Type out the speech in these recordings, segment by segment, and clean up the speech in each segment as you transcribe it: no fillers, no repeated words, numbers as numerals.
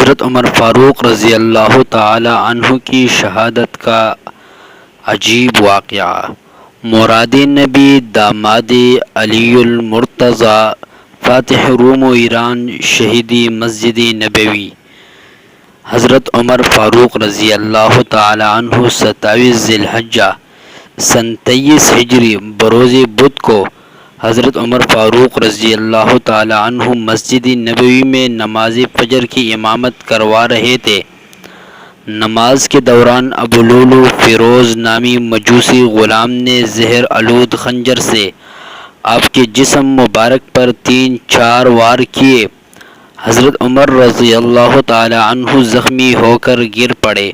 حضرت عمر فاروق رضی اللہ تعالی عنہ کی شہادت کا عجیب واقعہ۔ مراد نبی داماد علی المرتضیٰ فاتح روم و ایران شہیدی مسجد نبوی۔ حضرت عمر فاروق رضی اللہ تعالی عنہ 27 ذی الحجہ سن 23 ہجری بروز بدھ کو حضرت عمر فاروق رضی اللہ تعالی عنہ مسجد نبوی میں نماز فجر کی امامت کروا رہے تھے۔ نماز کے دوران ابو لولو فیروز نامی مجوسی غلام نے زہر آلود خنجر سے آپ کے جسم مبارک پر 3-4 وار کیے۔ حضرت عمر رضی اللہ تعالی عنہ زخمی ہو کر گر پڑے۔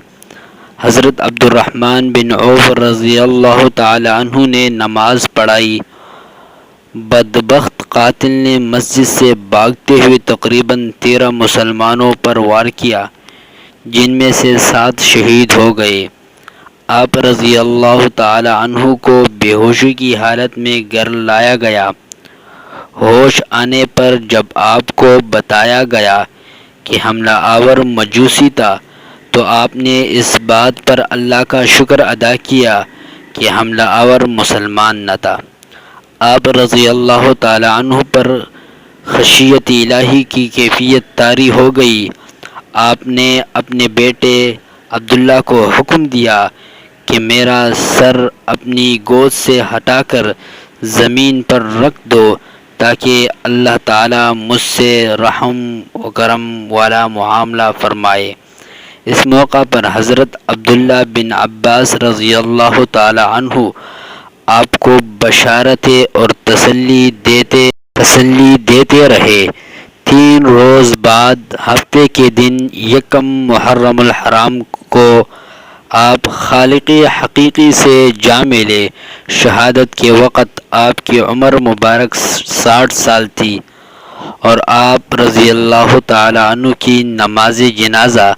حضرت عبد الرحمن بن عوف رضی اللہ تعالی عنہ نے نماز پڑھائی۔ بدبخت قاتل نے مسجد سے بھاگتے ہوئے تقریباً 13 مسلمانوں پر وار کیا، جن میں سے 7 شہید ہو گئے۔ آپ رضی اللہ تعالی عنہ کو بے ہوشی کی حالت میں گھر لایا گیا۔ ہوش آنے پر جب آپ کو بتایا گیا کہ حملہ آور مجوسی تھا تو آپ نے اس بات پر اللہ کا شکر ادا کیا کہ حملہ آور مسلمان نہ تھا۔ آپ رضی اللہ تعالی عنہ پر خشیت الہی کی کیفیت طاری ہو گئی۔ آپ نے اپنے بیٹے عبداللہ کو حکم دیا کہ میرا سر اپنی گود سے ہٹا کر زمین پر رکھ دو تاکہ اللہ تعالیٰ مجھ سے رحم و کرم والا معاملہ فرمائے۔ اس موقع پر حضرت عبداللہ بن عباس رضی اللہ تعالی عنہ آپ کو بشارتیں اور تسلی دیتے رہے۔ 3 روز بعد ہفتے کے دن یکم محرم الحرام کو آپ خالق حقیقی سے جا ملے۔ شہادت کے وقت آپ کی عمر مبارک 60 سال تھی اور آپ رضی اللہ تعالی عنہ کی نماز جنازہ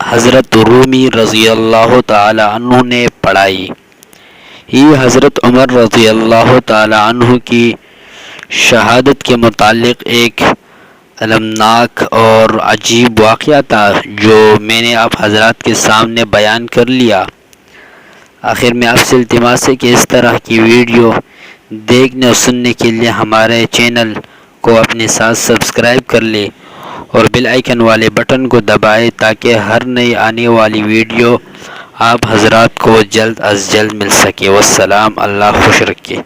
حضرت رومی رضی اللہ تعالی عنہ نے پڑھائی۔ یہ حضرت عمر رضی اللہ تعالی عنہ کی شہادت کے متعلق ایک المناک اور عجیب واقعہ تھا جو میں نے آپ حضرات کے سامنے بیان کر لیا۔ آخر میں آپ سے التماس ہے کہ اس طرح کی ویڈیو دیکھنے اور سننے کے لیے ہمارے چینل کو اپنے ساتھ سبسکرائب کر لے اور بیل آئیکن والے بٹن کو دبائے تاکہ ہر نئی آنے والی ویڈیو آپ حضرات کو جلد از جلد مل سکے۔ والسلام، اللہ خوش رکھے۔